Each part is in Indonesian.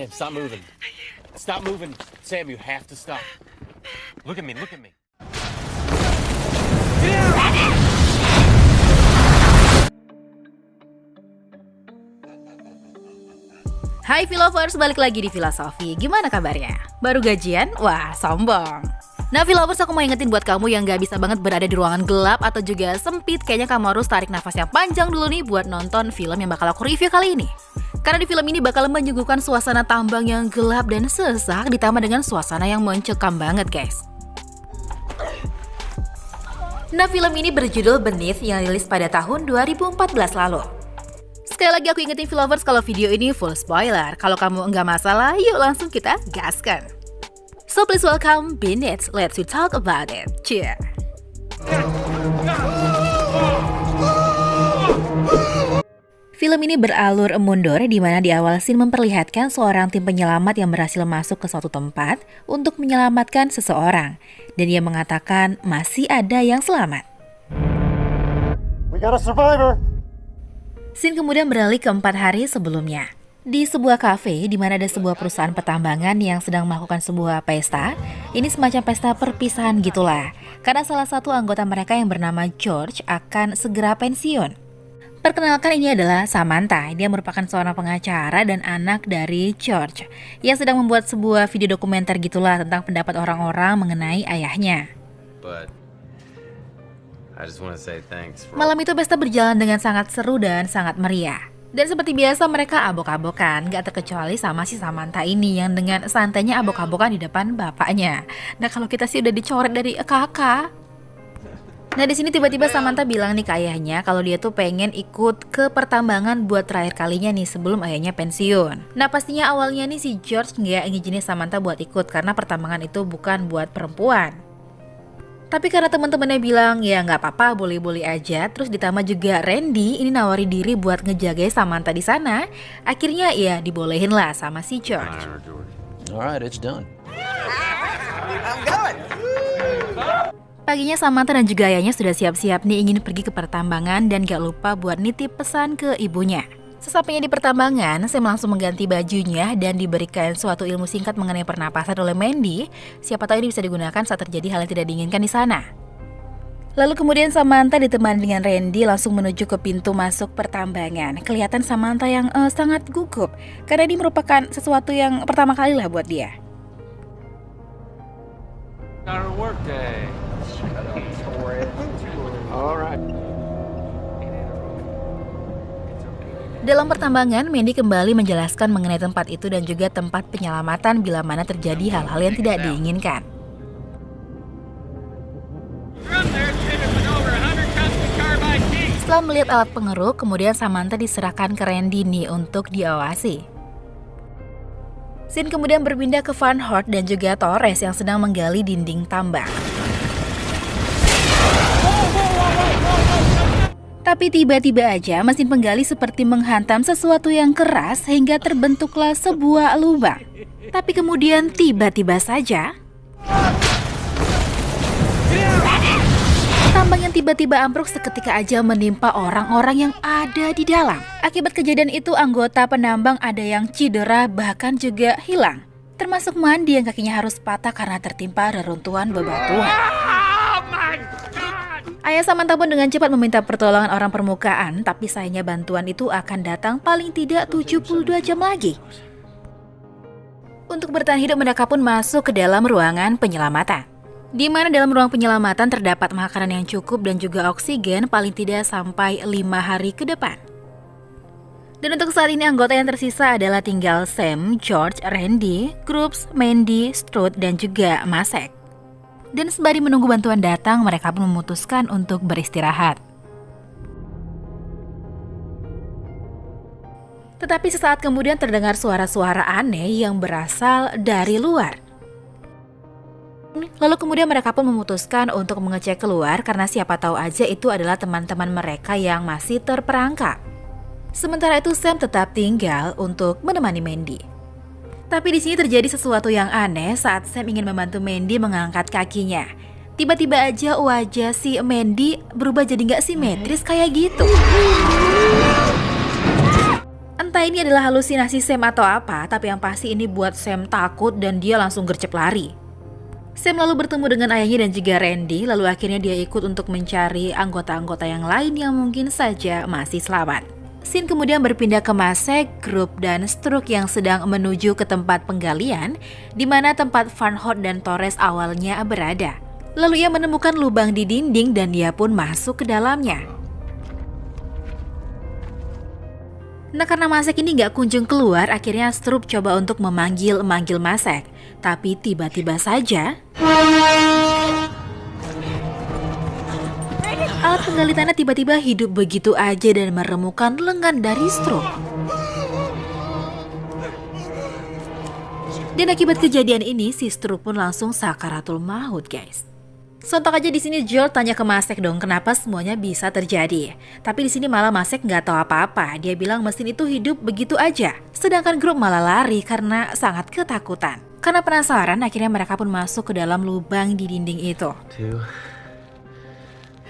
Sam, stop moving. Stop moving. Sam, you have to stop. Look at me, look at me. Hai Philovers, balik lagi di Filosofi. Gimana kabarnya? Baru gajian? Wah, sombong. Nah Philovers, aku mau ingetin buat kamu yang gak bisa banget berada di ruangan gelap atau juga sempit. Kayaknya kamu harus tarik nafas yang panjang dulu nih buat nonton film yang bakal aku review kali ini. Karena di film ini bakal menyuguhkan suasana tambang yang gelap dan sesak ditambah dengan suasana yang mencekam banget guys. Nah film ini berjudul Beneath yang rilis pada tahun 2014 lalu. Sekali lagi aku ingetin Philovers kalau video ini full spoiler. Kalau kamu enggak masalah, yuk langsung kita gaskan. So please welcome Beneath, let's we talk about it. Cheer. Film ini beralur mundur di mana di awal scene memperlihatkan seorang tim penyelamat yang berhasil masuk ke suatu tempat untuk menyelamatkan seseorang. Dan dia mengatakan masih ada yang selamat. We got a survivor. Scene kemudian beralih ke 4 hari sebelumnya. Di sebuah kafe di mana ada sebuah perusahaan pertambangan yang sedang melakukan sebuah pesta. Ini semacam pesta perpisahan gitulah. Karena salah satu anggota mereka yang bernama George akan segera pensiun. Perkenalkan, ini adalah Samantha. Dia merupakan seorang pengacara dan anak dari George yang sedang membuat sebuah video dokumenter gitulah tentang pendapat orang-orang mengenai ayahnya. Malam itu pesta berjalan dengan sangat seru dan sangat meriah. Dan seperti biasa mereka abok-abokan, gak terkecuali sama si Samantha ini yang dengan santainya abok-abokan di depan bapaknya. Nah kalau kita sih udah dicoret dari kakak. Nah di sini tiba-tiba Samantha bilang nih ke ayahnya kalau dia tuh pengen ikut ke pertambangan buat terakhir kalinya nih sebelum ayahnya pensiun. Nah pastinya awalnya nih si George nggak ngizinin Samantha buat ikut karena pertambangan itu bukan buat perempuan. Tapi karena teman-temannya bilang ya nggak apa-apa, boleh-boleh aja. Terus ditambah juga Randy ini nawari diri buat ngejagain Samantha di sana. Akhirnya ya dibolehin lah sama si George. Alright, it's done. Paginya Samantha dan juga ayahnya sudah siap-siap nih ingin pergi ke pertambangan dan gak lupa buat nitip pesan ke ibunya. Sesampainya di pertambangan, Sam langsung mengganti bajunya dan diberikan suatu ilmu singkat mengenai pernapasan oleh Mandy. Siapa tahu ini bisa digunakan saat terjadi hal yang tidak diinginkan di sana. Lalu kemudian Samantha ditemani dengan Randy langsung menuju ke pintu masuk pertambangan. Kelihatan Samantha yang sangat gugup karena ini merupakan sesuatu yang pertama kali lah buat dia. Our work day. Alright. Dalam pertambangan, Mandy kembali menjelaskan mengenai tempat itu dan juga tempat penyelamatan bila mana terjadi hal-hal yang tidak diinginkan. Setelah melihat alat pengeruk, kemudian Samantha diserahkan ke Randy nih untuk diawasi. Scene kemudian berpindah ke Van Hort dan juga Torres yang sedang menggali dinding tambang. Tapi tiba-tiba aja mesin penggali seperti menghantam sesuatu yang keras sehingga terbentuklah sebuah lubang. Tapi kemudian tiba-tiba saja tambang yang tiba-tiba ambruk seketika aja menimpa orang-orang yang ada di dalam. Akibat kejadian itu anggota penambang ada yang cedera bahkan juga hilang. Termasuk Mandy yang kakinya harus patah karena tertimpa reruntuhan bebatuan. Ayah Samantha pun dengan cepat meminta pertolongan orang permukaan, tapi sayangnya bantuan itu akan datang paling tidak 72 jam lagi. Untuk bertahan hidup mereka pun masuk ke dalam ruangan penyelamatan. Di mana dalam ruang penyelamatan terdapat makanan yang cukup dan juga oksigen paling tidak sampai 5 hari ke depan. Dan untuk saat ini anggota yang tersisa adalah tinggal Sam, George, Randy, Krupps, Mandy, Strode, dan juga Masek. Dan sembari menunggu bantuan datang, mereka pun memutuskan untuk beristirahat. Tetapi sesaat kemudian terdengar suara-suara aneh yang berasal dari luar. Lalu kemudian mereka pun memutuskan untuk mengecek keluar karena siapa tahu aja itu adalah teman-teman mereka yang masih terperangkap. Sementara itu Sam tetap tinggal untuk menemani Mandy. Tapi di sini terjadi sesuatu yang aneh saat Sam ingin membantu Mandy mengangkat kakinya. Tiba-tiba aja wajah si Mandy berubah jadi nggak simetris kayak gitu. Entah ini adalah halusinasi Sam atau apa, tapi yang pasti ini buat Sam takut dan dia langsung gercep lari. Sam lalu bertemu dengan ayahnya dan juga Randy, lalu akhirnya dia ikut untuk mencari anggota-anggota yang lain yang mungkin saja masih selamat. Scene kemudian berpindah ke Masek, Grup, dan Strook yang sedang menuju ke tempat penggalian, di mana tempat Van Hout dan Torres awalnya berada. Lalu ia menemukan lubang di dinding dan dia pun masuk ke dalamnya. Nah, karena Masek ini gak kunjung keluar, akhirnya Stroop coba untuk memanggil Masek. Tapi tiba-tiba saja alat penggali tanah tiba-tiba hidup begitu aja dan meremukan lengan dari Stroop. Dan akibat kejadian ini, si Stroop pun langsung sakaratul maut, guys. Sontak aja di sini Joel tanya ke Masek dong kenapa semuanya bisa terjadi. Tapi di sini malah Masek nggak tahu apa-apa. Dia bilang mesin itu hidup begitu aja. Sedangkan Grup malah lari karena sangat ketakutan. Karena penasaran, akhirnya mereka pun masuk ke dalam lubang di dinding itu. 2,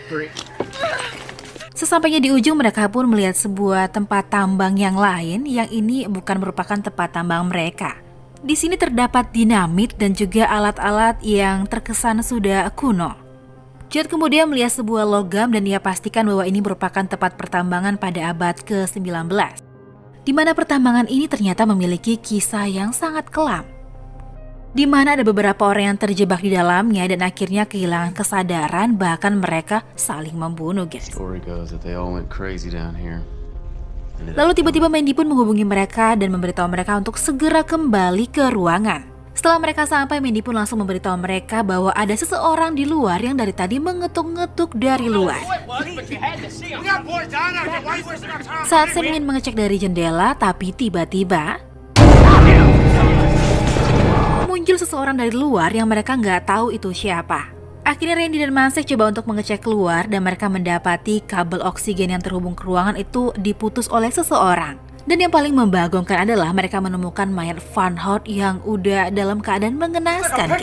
3. Sesampainya di ujung, mereka pun melihat sebuah tempat tambang yang lain yang ini bukan merupakan tempat tambang mereka. Di sini terdapat dinamit dan juga alat-alat yang terkesan sudah kuno. Judd kemudian melihat sebuah logam dan dia pastikan bahwa ini merupakan tempat pertambangan pada abad ke-19. Di mana pertambangan ini ternyata memiliki kisah yang sangat kelam. Di mana ada beberapa orang yang terjebak di dalamnya dan akhirnya kehilangan kesadaran, bahkan mereka saling membunuh, guys. Lalu tiba-tiba Mandy pun menghubungi mereka dan memberitahu mereka untuk segera kembali ke ruangan. Setelah mereka sampai, Mandy pun langsung memberitahu mereka bahwa ada seseorang di luar yang dari tadi mengetuk-ngetuk dari luar. Saat Sam ingin mengecek dari jendela, tapi tiba-tiba muncul seseorang dari luar yang mereka nggak tahu itu siapa. Akhirnya Randy dan Masek coba untuk mengecek keluar dan mereka mendapati kabel oksigen yang terhubung ke ruangan itu diputus oleh seseorang. Dan yang paling membagongkan adalah mereka menemukan mayat Van Hout yang udah dalam keadaan mengenaskan.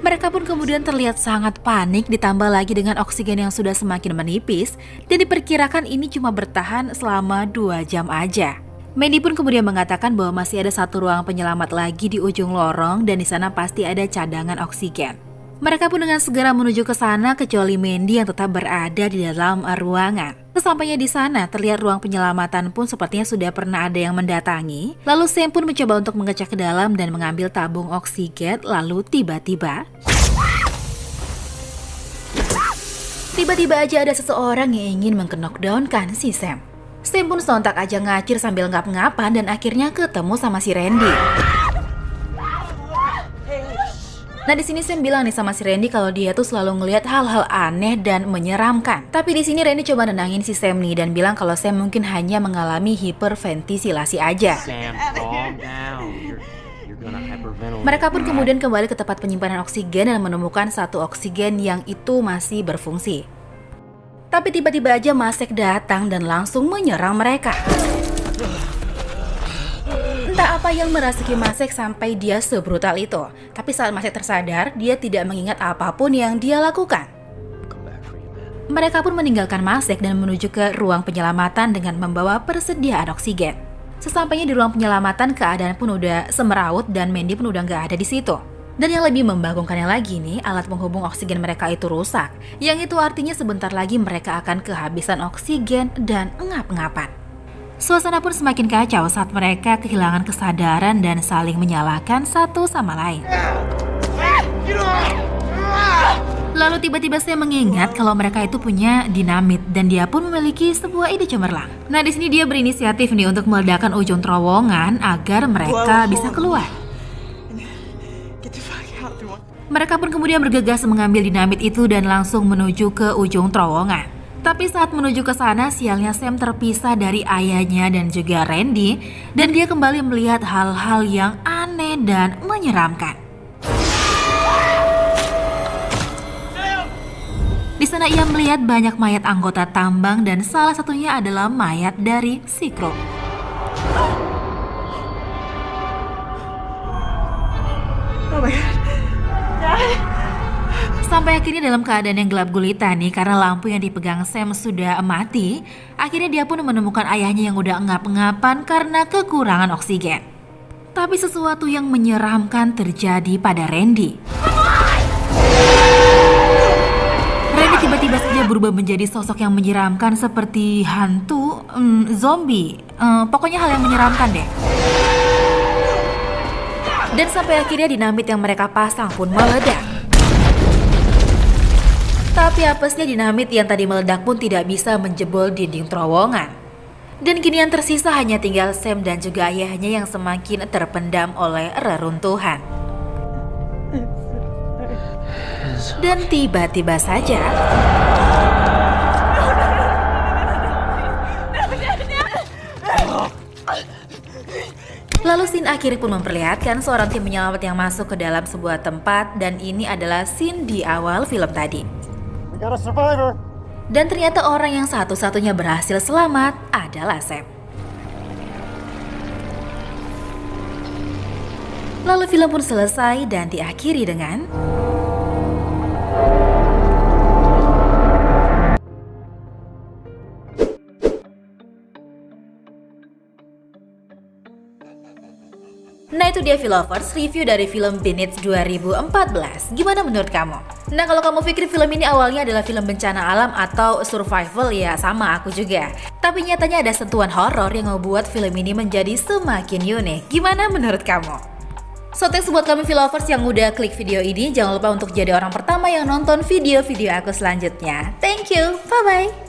Mereka pun kemudian terlihat sangat panik, ditambah lagi dengan oksigen yang sudah semakin menipis dan diperkirakan ini cuma bertahan selama 2 jam aja. Mandy pun kemudian mengatakan bahwa masih ada satu ruang penyelamat lagi di ujung lorong dan di sana pasti ada cadangan oksigen. Mereka pun dengan segera menuju ke sana kecuali Mandy yang tetap berada di dalam ruangan. Sesampainya di sana, terlihat ruang penyelamatan pun sepertinya sudah pernah ada yang mendatangi. Lalu Sam pun mencoba untuk mengecek ke dalam dan mengambil tabung oksigen. Lalu tiba-tiba aja ada seseorang yang ingin meng-knockdown-kan si Sam. Sam pun sontak aja ngacir sambil ngap-ngapan dan akhirnya ketemu sama si Randy. Nah, di sini Sam bilang nih sama si Randy kalau dia tuh selalu ngelihat hal-hal aneh dan menyeramkan. Tapi di sini Randy coba nenangin si Sam nih dan bilang kalau Sam mungkin hanya mengalami hiperventilasi aja. Sam, calm down. You're gonna hyperventilate. Mereka pun kemudian kembali ke tempat penyimpanan oksigen dan menemukan satu oksigen yang itu masih berfungsi. Tapi tiba-tiba aja Masek datang dan langsung menyerang mereka. Entah apa yang merasuki Masek sampai dia sebrutal itu. Tapi saat Masek tersadar, dia tidak mengingat apapun yang dia lakukan. Mereka pun meninggalkan Masek dan menuju ke ruang penyelamatan dengan membawa persediaan oksigen. Sesampainya di ruang penyelamatan, keadaan pun udah semeraut dan Mandy pun udah nggak ada di situ. Dan yang lebih membagongkannya lagi nih, alat penghubung oksigen mereka itu rusak. Yang itu artinya sebentar lagi mereka akan kehabisan oksigen dan ngap-ngapan. Suasana pun semakin kacau saat mereka kehilangan kesadaran dan saling menyalahkan satu sama lain. Lalu tiba-tiba saya mengingat kalau mereka itu punya dinamit dan dia pun memiliki sebuah ide cemerlang. Nah, di sini dia berinisiatif nih untuk meledakkan ujung terowongan agar mereka bisa keluar. Mereka pun kemudian bergegas mengambil dinamit itu dan langsung menuju ke ujung terowongan. Tapi saat menuju ke sana, sialnya Sam terpisah dari ayahnya dan juga Randy, dan dia kembali melihat hal-hal yang aneh dan menyeramkan. Di sana ia melihat banyak mayat anggota tambang dan salah satunya adalah mayat dari si Crow. Sampai akhirnya dalam keadaan yang gelap gulita nih, karena lampu yang dipegang Sam sudah mati, akhirnya dia pun menemukan ayahnya yang udah engap-engapan karena kekurangan oksigen. Tapi sesuatu yang menyeramkan terjadi pada Randy. Randy tiba-tiba saja berubah menjadi sosok yang menyeramkan seperti hantu, zombie, pokoknya hal yang menyeramkan deh. Dan sampai akhirnya dinamit yang mereka pasang pun meledak. Tapi apesnya dinamit yang tadi meledak pun tidak bisa menjebol dinding terowongan. Dan kini yang tersisa hanya tinggal Sam dan juga ayahnya yang semakin terpendam oleh reruntuhan. Dan tiba-tiba saja lalu scene akhir pun memperlihatkan seorang tim penyelamat yang masuk ke dalam sebuah tempat, dan ini adalah scene di awal film tadi. We got a survivor. Dan ternyata orang yang satu-satunya berhasil selamat adalah Sam. Lalu film pun selesai dan diakhiri dengan Nah itu dia Philovers, review dari film Beneath 2014. Gimana menurut kamu? Nah kalau kamu pikir film ini awalnya adalah film bencana alam atau survival, ya sama aku juga. Tapi nyatanya ada sentuhan horor yang membuat film ini menjadi semakin unik. Gimana menurut kamu? So thanks buat kami Philovers yang udah klik video ini. Jangan lupa untuk jadi orang pertama yang nonton video-video aku selanjutnya. Thank you, bye-bye.